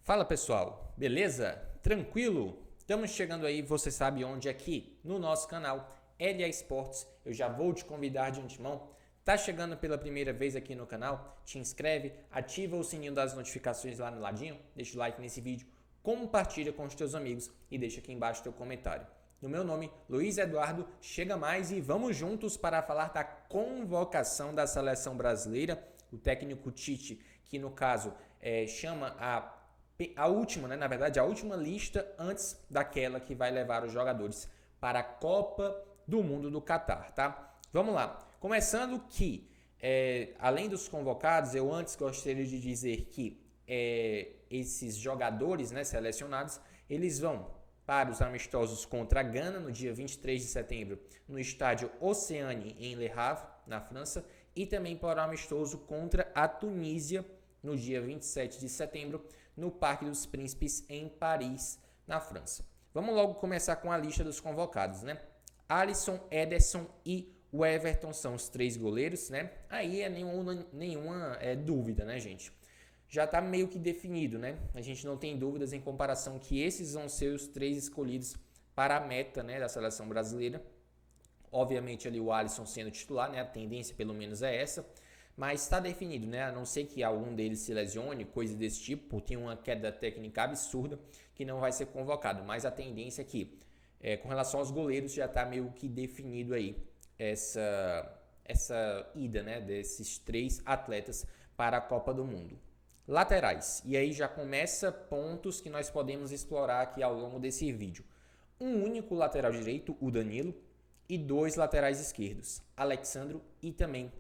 Fala pessoal, beleza? Tranquilo? Estamos chegando aí, você sabe onde, aqui no nosso canal LA Esportes. Eu já vou te convidar de antemão. Tá chegando pela primeira vez aqui no canal? Te inscreve, ativa o sininho das notificações lá no ladinho, deixa o like nesse vídeo, compartilha com os teus amigos e deixa aqui embaixo teu comentário. No meu nome, Luiz Eduardo, chega mais e vamos juntos para falar da convocação da seleção brasileira. O técnico Tite, que no caso chama a última, né? Na verdade, a última lista antes daquela que vai levar os jogadores para a Copa do Mundo do Catar, tá? Vamos lá. Começando que, além dos convocados, eu antes gostaria de dizer que esses jogadores, né, selecionados, eles vão para os amistosos contra a Gana no dia 23 de setembro no estádio Océane em Le Havre, na França, e também para o amistoso contra a Tunísia no dia 27 de setembro, no Parque dos Príncipes, em Paris, na França. Vamos logo começar com a lista dos convocados, né? Alisson, Ederson e o Everton são os três goleiros, né? Aí é nenhuma dúvida, né, gente? Já está meio que definido, né? A gente não tem dúvidas em comparação que esses vão ser os três escolhidos para a meta, né, da seleção brasileira. Obviamente ali o Alisson sendo titular, né? A tendência pelo menos é essa. Mas está definido, né? A não ser que algum deles se lesione, coisa desse tipo, tem uma queda técnica absurda que não vai ser convocado. Mas a tendência é que, com relação aos goleiros, já está meio que definido aí essa ida, né, desses três atletas para a Copa do Mundo. Laterais, e aí já começa pontos que nós podemos explorar aqui ao longo desse vídeo. Um único lateral direito, o Danilo, e dois laterais esquerdos, Alexandro e também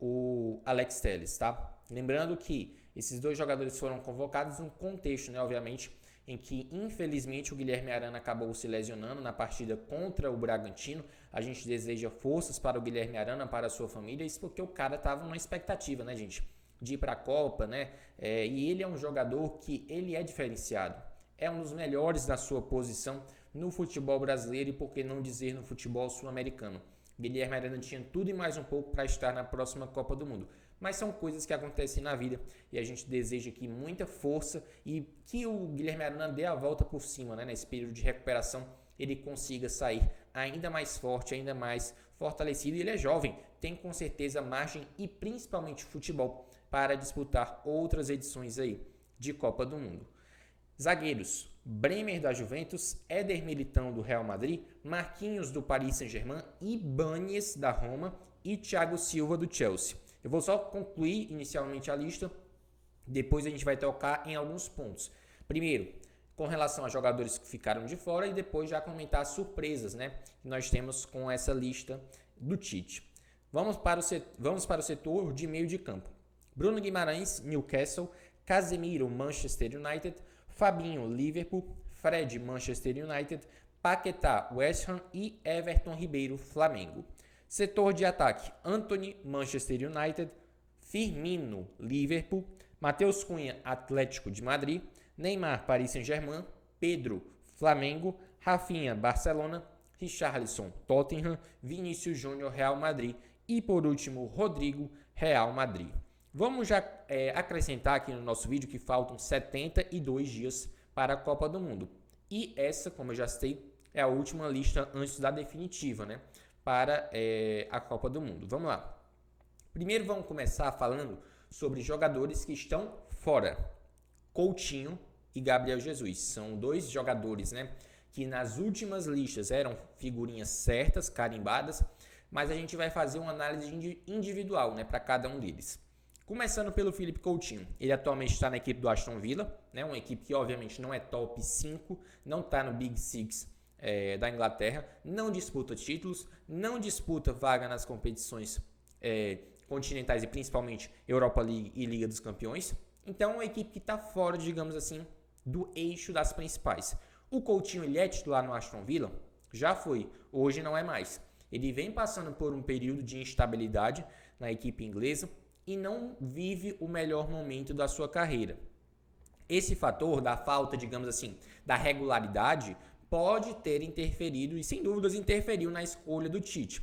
o Alex Telles, tá? Lembrando que esses dois jogadores foram convocados num contexto, né, obviamente, em que infelizmente o Guilherme Arana acabou se lesionando na partida contra o Bragantino. A gente deseja forças para o Guilherme Arana, para a sua família, isso porque o cara tava numa expectativa, né, gente, de ir para a Copa, né? E ele é um jogador que ele é diferenciado. É um dos melhores da sua posição no futebol brasileiro e, por que não dizer, no futebol sul-americano. Guilherme Arana tinha tudo e mais um pouco para estar na próxima Copa do Mundo. Mas são coisas que acontecem na vida e a gente deseja aqui muita força e que o Guilherme Arana dê a volta por cima, né? Nesse período de recuperação, ele consiga sair ainda mais forte, ainda mais fortalecido. E ele é jovem, tem com certeza margem e principalmente futebol para disputar outras edições aí de Copa do Mundo. Zagueiros, Bremer da Juventus, Éder Militão do Real Madrid, Marquinhos do Paris Saint-Germain, Ibáñez da Roma e Thiago Silva do Chelsea. Eu vou só concluir inicialmente a lista, depois a gente vai tocar em alguns pontos. Primeiro, com relação a jogadores que ficaram de fora e depois já comentar as surpresas, né, que nós temos com essa lista do Tite. Vamos para o setor de meio de campo. Bruno Guimarães, Newcastle, Casemiro, Manchester United, Fabinho, Liverpool, Fred, Manchester United, Paquetá, West Ham e Everton Ribeiro, Flamengo. Setor de ataque, Antony, Manchester United, Firmino, Liverpool, Matheus Cunha, Atlético de Madrid, Neymar, Paris Saint-Germain, Pedro, Flamengo, Rafinha, Barcelona, Richarlison, Tottenham, Vinícius Júnior, Real Madrid e, por último, Rodrigo, Real Madrid. Vamos já acrescentar aqui no nosso vídeo que faltam 72 dias para a Copa do Mundo. E essa, como eu já citei, é a última lista antes da definitiva, né, para a Copa do Mundo. Vamos lá. Primeiro vamos começar falando sobre jogadores que estão fora. Coutinho e Gabriel Jesus. São dois jogadores, né, que nas últimas listas eram figurinhas certas, carimbadas, mas a gente vai fazer uma análise individual, né, para cada um deles. Começando pelo Philippe Coutinho, ele atualmente está na equipe do Aston Villa, né? Uma equipe que obviamente não é top 5, não está no Big Six da Inglaterra, não disputa títulos, não disputa vaga nas competições continentais e principalmente Europa League e Liga dos Campeões. Então é uma equipe que está fora, digamos assim, do eixo das principais. O Coutinho, ele é titular no Aston Villa? Já foi, hoje não é mais. Ele vem passando por um período de instabilidade na equipe inglesa e não vive o melhor momento da sua carreira. Esse fator da falta, digamos assim, da regularidade pode ter interferido e sem dúvidas interferiu na escolha do Tite.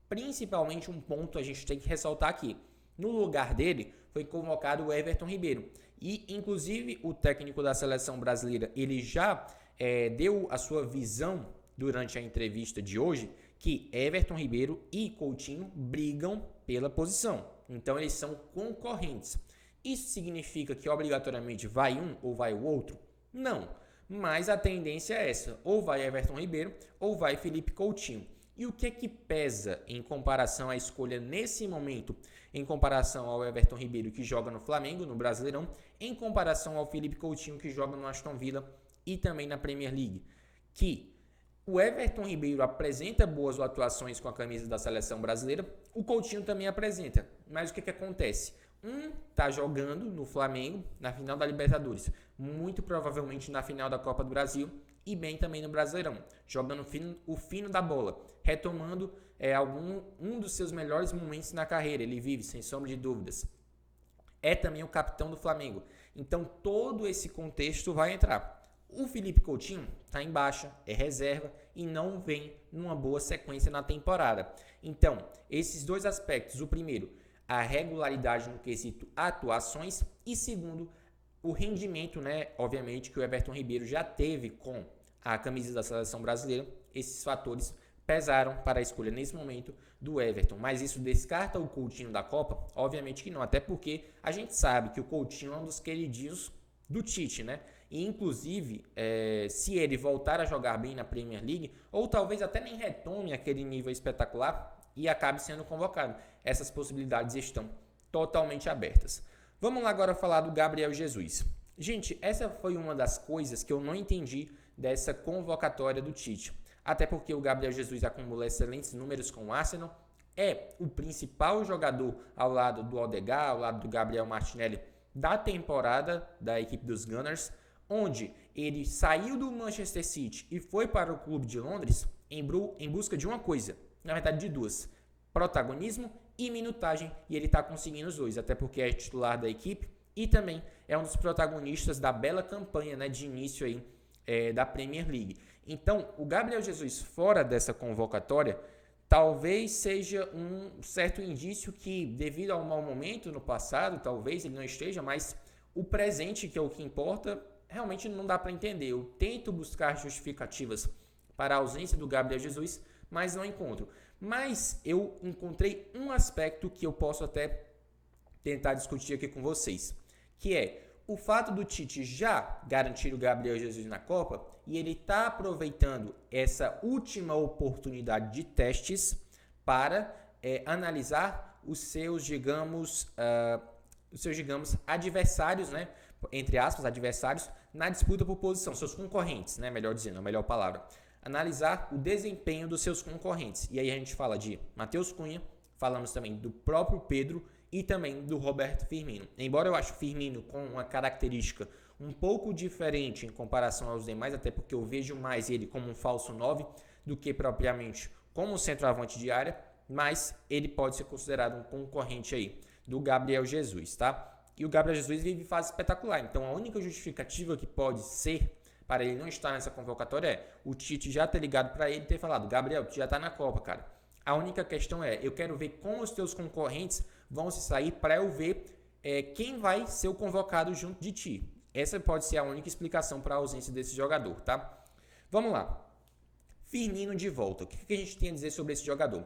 Principalmente um ponto a gente tem que ressaltar aqui. No lugar dele foi convocado o Everton Ribeiro. E, inclusive, o técnico da seleção brasileira, ele já deu a sua visão durante a entrevista de hoje, que Everton Ribeiro e Coutinho brigam pela posição. Então, eles são concorrentes. Isso significa que obrigatoriamente vai um ou vai o outro? Não, mas a tendência é essa, ou vai Everton Ribeiro ou vai Felipe Coutinho. E o que pesa em comparação à escolha nesse momento, em comparação ao Everton Ribeiro que joga no Flamengo, no Brasileirão, em comparação ao Felipe Coutinho que joga no Aston Villa e também na Premier League? Que o Everton Ribeiro apresenta boas atuações com a camisa da seleção brasileira, o Coutinho também apresenta, mas o que acontece? Um está jogando no Flamengo, na final da Libertadores, muito provavelmente na final da Copa do Brasil e bem também no Brasileirão, jogando o fino da bola, retomando um dos seus melhores momentos na carreira, ele vive, sem sombra de dúvidas. É também o capitão do Flamengo, então todo esse contexto vai entrar. O Felipe Coutinho está em baixa, é reserva e não vem numa boa sequência na temporada. Então, esses dois aspectos, o primeiro, a regularidade no quesito atuações e segundo, o rendimento, né, obviamente, que o Everton Ribeiro já teve com a camisa da seleção brasileira, esses fatores pesaram para a escolha nesse momento do Everton. Mas isso descarta o Coutinho da Copa? Obviamente que não, até porque a gente sabe que o Coutinho é um dos queridinhos do Tite, né? E, inclusive, se ele voltar a jogar bem na Premier League, ou talvez até nem retome aquele nível espetacular e acabe sendo convocado. Essas possibilidades estão totalmente abertas. Vamos lá agora falar do Gabriel Jesus. Gente, essa foi uma das coisas que eu não entendi dessa convocatória do Tite. Até porque o Gabriel Jesus acumula excelentes números com o Arsenal, é o principal jogador ao lado do Odegaard, ao lado do Gabriel Martinelli da temporada da equipe dos Gunners, onde ele saiu do Manchester City e foi para o clube de Londres em busca de uma coisa, na verdade de duas, protagonismo e minutagem, e ele está conseguindo os dois, até porque é titular da equipe e também é um dos protagonistas da bela campanha, né, de início aí, da Premier League. Então, o Gabriel Jesus fora dessa convocatória talvez seja um certo indício que, devido ao mau momento no passado, talvez ele não esteja, mas o presente, que é o que importa, realmente não dá para entender. Eu tento buscar justificativas para a ausência do Gabriel Jesus, mas não encontro. Mas eu encontrei um aspecto que eu posso até tentar discutir aqui com vocês, que é o fato do Tite já garantir o Gabriel Jesus na Copa e ele está aproveitando essa última oportunidade de testes para analisar os seus, digamos, adversários, né? Entre aspas, adversários, na disputa por posição, seus concorrentes, né? Melhor dizendo, a melhor palavra. Analisar o desempenho dos seus concorrentes. E aí a gente fala de Matheus Cunha, falamos também do próprio Pedro e também do Roberto Firmino. Embora eu ache o Firmino com uma característica um pouco diferente em comparação aos demais, até porque eu vejo mais ele como um falso 9 do que propriamente como um centroavante de área, mas ele pode ser considerado um concorrente aí do Gabriel Jesus, tá? E o Gabriel Jesus vive fase espetacular, então a única justificativa que pode ser para ele não estar nessa convocatória é o Tite já ter ligado para ele e ter falado: Gabriel, tu já está na Copa, cara. A única questão é, eu quero ver como os teus concorrentes vão se sair para eu ver quem vai ser o convocado junto de ti. Essa pode ser a única explicação para a ausência desse jogador, tá? Vamos lá. Firmino de volta. O que a gente tem a dizer sobre esse jogador?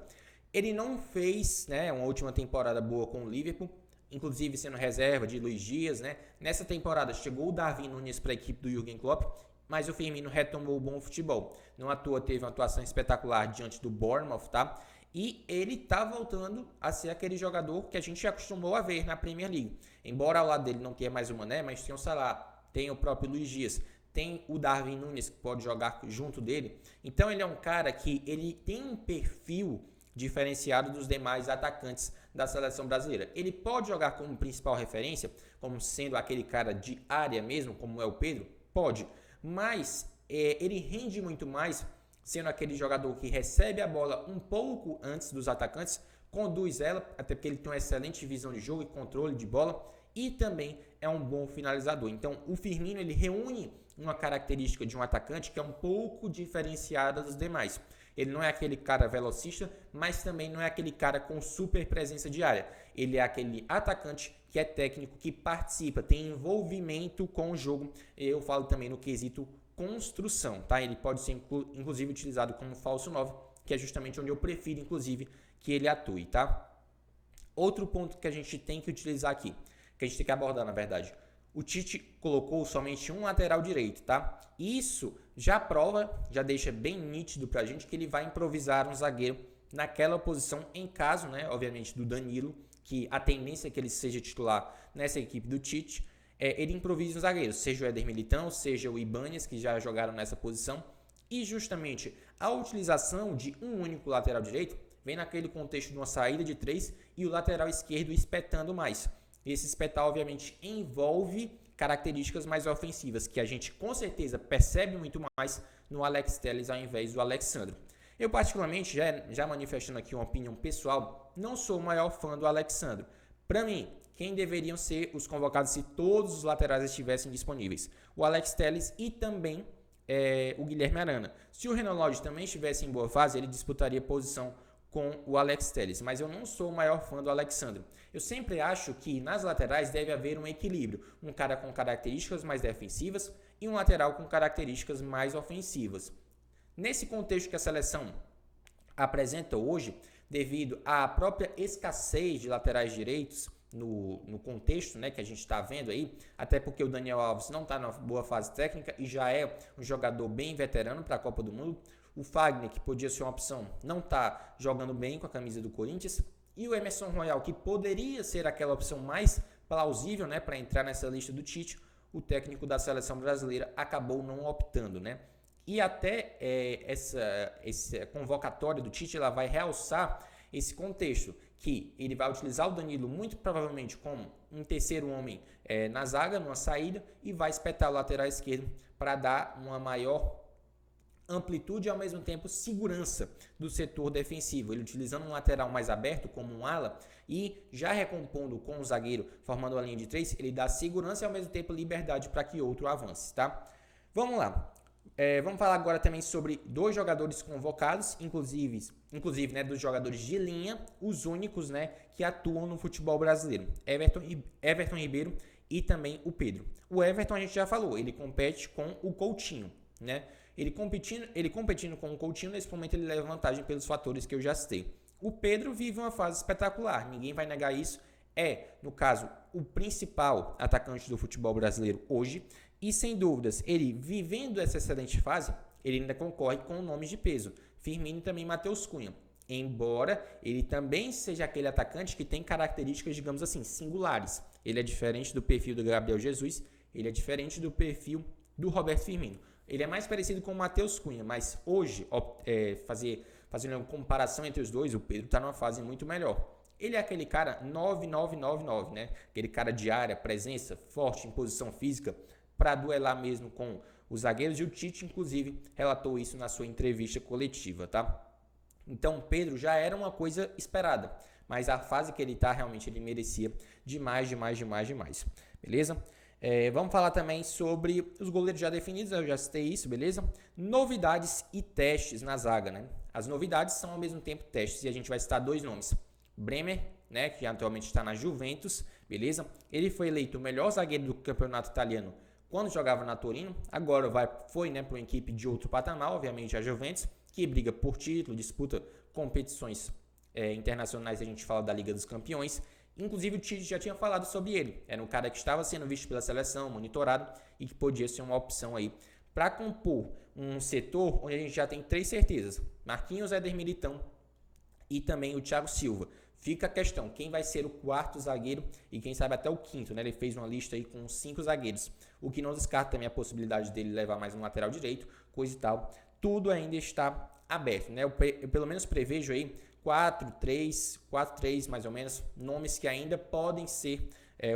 Ele não fez, né, uma última temporada boa com o Liverpool, inclusive sendo reserva de Luiz Dias, né? Nessa temporada chegou o Darwin Núñez para a equipe do Jürgen Klopp, mas o Firmino retomou o bom futebol. Não à toa teve uma atuação espetacular diante do Bournemouth, tá? E ele tá voltando a ser aquele jogador que a gente já acostumou a ver na Premier League. Embora ao lado dele não tenha mais o Mané, mas tem o Salah, tem o próprio Luiz Dias, tem o Darwin Núñez que pode jogar junto dele. Então ele é um cara que ele tem um perfil diferenciado dos demais atacantes da seleção brasileira. Ele pode jogar como principal referência, como sendo aquele cara de área mesmo, como é o Pedro? Pode, mas ele rende muito mais sendo aquele jogador que recebe a bola um pouco antes dos atacantes, conduz ela, até porque ele tem uma excelente visão de jogo e controle de bola, e também é um bom finalizador. Então, o Firmino ele reúne uma característica de um atacante que é um pouco diferenciada dos demais. Ele não é aquele cara velocista, mas também não é aquele cara com super presença de área. Ele é aquele atacante que é técnico, que participa, tem envolvimento com o jogo. Eu falo também no quesito construção, tá? Ele pode ser inclusive utilizado como falso 9, que é justamente onde eu prefiro, inclusive, que ele atue, tá? Outro ponto que a gente tem que utilizar aqui, que a gente tem que abordar, na verdade. O Tite colocou somente um lateral direito, tá? Isso já prova, já deixa bem nítido pra gente que ele vai improvisar um zagueiro naquela posição, em caso, né, obviamente, do Danilo, que a tendência é que ele seja titular nessa equipe do Tite, ele improvisa um zagueiro, seja o Éder Militão, seja o Ibañez, que já jogaram nessa posição. E justamente a utilização de um único lateral direito vem naquele contexto de uma saída de 3 e o lateral esquerdo espetando mais. Esse espetar, obviamente, envolve características mais ofensivas, que a gente com certeza percebe muito mais no Alex Telles ao invés do Alexandre. Eu, particularmente, já manifestando aqui uma opinião pessoal, não sou o maior fã do Alexandre. Para mim, quem deveriam ser os convocados se todos os laterais estivessem disponíveis? O Alex Telles e também o Guilherme Arana. Se o Renan Lodge também estivesse em boa fase, ele disputaria posição com o Alex Telles, mas eu não sou o maior fã do Alexandre. Eu sempre acho que nas laterais deve haver um equilíbrio, um cara com características mais defensivas e um lateral com características mais ofensivas. Nesse contexto que a seleção apresenta hoje, devido à própria escassez de laterais direitos no contexto, né, que a gente está vendo aí, até porque o Daniel Alves não está numa boa fase técnica e já é um jogador bem veterano para a Copa do Mundo. O Fagner, que podia ser uma opção, não está jogando bem com a camisa do Corinthians. E o Emerson Royal, que poderia ser aquela opção mais plausível, né, para entrar nessa lista do Tite, o técnico da seleção brasileira acabou não optando, né? E até essa convocatória do Tite ela vai realçar esse contexto, que ele vai utilizar o Danilo muito provavelmente como um terceiro homem na zaga, numa saída, e vai espetar o lateral esquerdo para dar uma maior amplitude e ao mesmo tempo segurança do setor defensivo, ele utilizando um lateral mais aberto como um ala e já recompondo com o zagueiro, formando uma linha de 3, ele dá segurança e ao mesmo tempo liberdade para que outro avance, tá? Vamos lá, vamos falar agora também sobre dois jogadores convocados, inclusive né, dos jogadores de linha, os únicos, né, que atuam no futebol brasileiro, Everton Ribeiro e também o Pedro. O Everton a gente já falou, ele compete com o Coutinho, né? Ele competindo com o Coutinho, nesse momento ele leva vantagem pelos fatores que eu já citei. O Pedro vive uma fase espetacular, ninguém vai negar isso. No caso, o principal atacante do futebol brasileiro hoje. E sem dúvidas, ele vivendo essa excelente fase, ele ainda concorre com nomes de peso. Firmino e também Matheus Cunha. Embora ele também seja aquele atacante que tem características, digamos assim, singulares. Ele é diferente do perfil do Gabriel Jesus, ele é diferente do perfil do Roberto Firmino. Ele é mais parecido com o Matheus Cunha, mas hoje, fazendo uma comparação entre os dois, o Pedro está numa fase muito melhor. Ele é aquele cara 9999, né? Aquele cara de área, presença, forte, em posição física, para duelar mesmo com os zagueiros. E o Tite, inclusive, relatou isso na sua entrevista coletiva, tá? Então, o Pedro já era uma coisa esperada, mas a fase que ele está, realmente, ele merecia demais. Beleza? Vamos falar também sobre os goleiros já definidos, eu já citei isso, beleza? Novidades e testes na zaga, né? As novidades são ao mesmo tempo testes e a gente vai citar dois nomes. Bremer, né, que atualmente está na Juventus, beleza? Ele foi eleito o melhor zagueiro do campeonato italiano quando jogava na Torino, agora foi né, para uma equipe de outro patamar, obviamente a Juventus, que briga por título, disputa competições internacionais, a gente fala da Liga dos Campeões. Inclusive o Tite já tinha falado sobre ele. Era um cara que estava sendo visto pela seleção, monitorado e que podia ser uma opção aí para compor um setor onde a gente já tem três certezas: Marquinhos, Éder Militão e também o Thiago Silva. Fica a questão, quem vai ser o quarto zagueiro e quem sabe até o quinto, né? Ele fez uma lista aí com 5 zagueiros, o que não descarta também a possibilidade dele levar mais um lateral direito, coisa e tal. Tudo ainda está aberto, né? Eu pelo menos prevejo aí 4-3 mais ou menos, nomes que ainda podem ser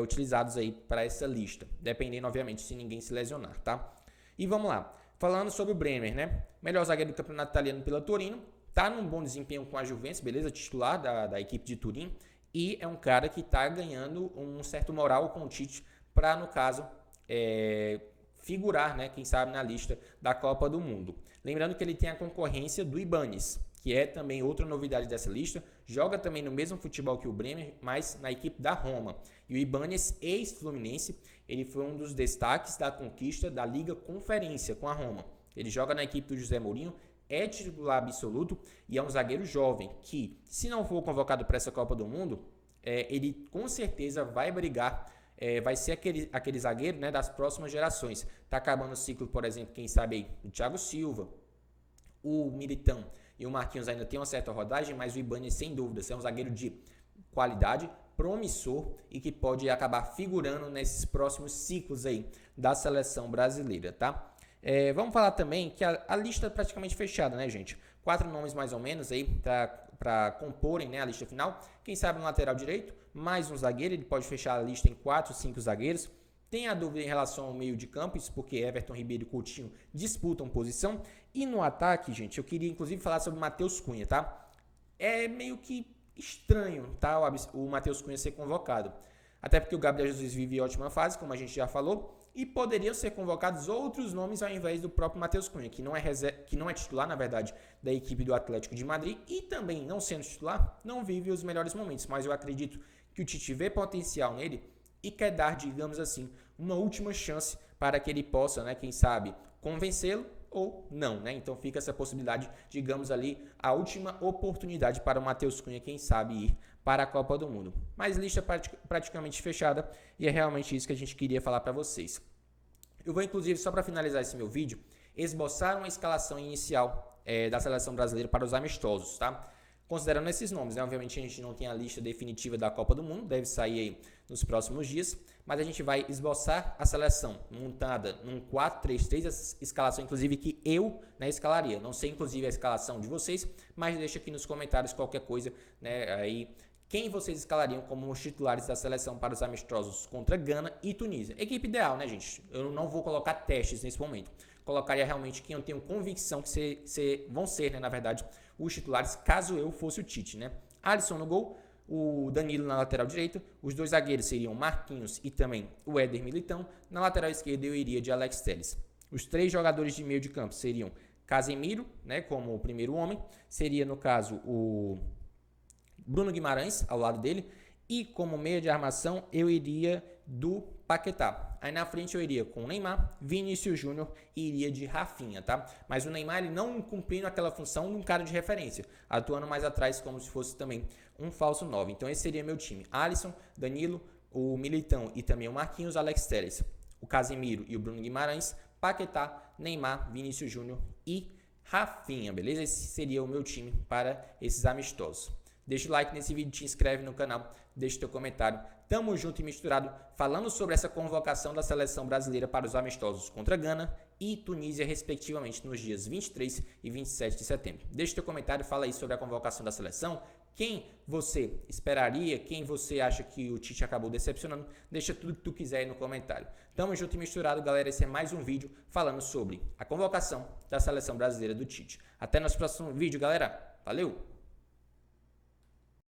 utilizados aí para essa lista, dependendo, obviamente, se ninguém se lesionar, tá? E vamos lá, falando sobre o Bremer, né? Melhor zagueiro do campeonato italiano pela Torino, tá num bom desempenho com a Juventus, beleza? Titular da equipe de Turim, e é um cara que está ganhando um certo moral com o Tite para, no caso, figurar, né, quem sabe, na lista da Copa do Mundo. Lembrando que ele tem a concorrência do Ibañez, que é também outra novidade dessa lista, joga também no mesmo futebol que o Bremer, mas na equipe da Roma. E o Ibañez, ex-Fluminense, ele foi um dos destaques da conquista da Liga Conferência com a Roma. Ele joga na equipe do José Mourinho, é titular absoluto e é um zagueiro jovem que, se não for convocado para essa Copa do Mundo, ele com certeza vai brigar, vai ser aquele zagueiro, né, das próximas gerações. Tá acabando o ciclo, por exemplo, quem sabe aí, o Thiago Silva, o Militão e o Marquinhos ainda tem uma certa rodagem, mas o Ibañez, sem dúvida, é um zagueiro de qualidade, promissor e que pode acabar figurando nesses próximos ciclos aí da seleção brasileira, tá? Vamos falar também que a lista é praticamente fechada, né, gente? 4 nomes mais ou menos aí para comporem, né, a lista final. Quem sabe um lateral direito, mais um zagueiro, ele pode fechar a lista em 4, 5 zagueiros. Tem a dúvida em relação ao meio de campo, isso porque Everton Ribeiro e Coutinho disputam posição. E no ataque, gente, eu queria inclusive falar sobre o Matheus Cunha, tá? É meio que estranho, tá, o Matheus Cunha ser convocado. Até porque o Gabriel Jesus vive em ótima fase, como a gente já falou, e poderiam ser convocados outros nomes ao invés do próprio Matheus Cunha, que não é titular, na verdade, da equipe do Atlético de Madrid, e também, não sendo titular, não vive os melhores momentos, mas eu acredito que o Tite vê potencial nele e quer dar, digamos assim, uma última chance para que ele possa, né, quem sabe, convencê-lo ou não, né? Então fica essa possibilidade, digamos ali, a última oportunidade para o Matheus Cunha, quem sabe, ir para a Copa do Mundo. Mas lista praticamente fechada e é realmente isso que a gente queria falar para vocês. Eu vou, inclusive, só para finalizar esse meu vídeo, esboçar uma escalação inicial da seleção brasileira para os amistosos, tá? Considerando esses nomes, né? Obviamente a gente não tem a lista definitiva da Copa do Mundo, deve sair aí nos próximos dias, mas a gente vai esboçar a seleção montada num 4-3-3, essa escalação inclusive que eu, né, escalaria. Não sei inclusive a escalação de vocês, mas deixa aqui nos comentários qualquer coisa, né, aí quem vocês escalariam como os titulares da seleção para os amistosos contra Gana e Tunísia. Equipe ideal, né, gente? Eu não vou colocar testes nesse momento. Colocaria realmente quem eu tenho convicção que vão ser, né, na verdade, os titulares, caso eu fosse o Tite, né? Alisson no gol, o Danilo na lateral direita, os dois zagueiros seriam Marquinhos e também o Éder Militão. Na lateral esquerda eu iria de Alex Telles. Os 3 jogadores de meio de campo seriam Casemiro, né, como o primeiro homem, seria no caso o Bruno Guimarães ao lado dele, e como meia de armação eu iria do Paquetá. Aí na frente eu iria com o Neymar, Vinícius Júnior e iria de Rafinha, tá? Mas o Neymar ele não cumprindo aquela função de um cara de referência, atuando mais atrás como se fosse também um falso 9. Então esse seria meu time: Alisson, Danilo, o Militão e também o Marquinhos, Alex Telles, o Casemiro e o Bruno Guimarães, Paquetá, Neymar, Vinícius Júnior e Rafinha, beleza? Esse seria o meu time para esses amistosos. Deixa o like nesse vídeo, te inscreve no canal, deixa o teu comentário. Tamo junto e misturado, falando sobre essa convocação da seleção brasileira para os amistosos contra Gana e Tunísia, respectivamente, nos dias 23 e 27 de setembro. Deixa o teu comentário, fala aí sobre a convocação da seleção. Quem você esperaria, quem você acha que o Tite acabou decepcionando, deixa tudo que tu quiser aí no comentário. Tamo junto e misturado, galera. Esse é mais um vídeo falando sobre a convocação da seleção brasileira do Tite. Até nosso próximo vídeo, galera. Valeu!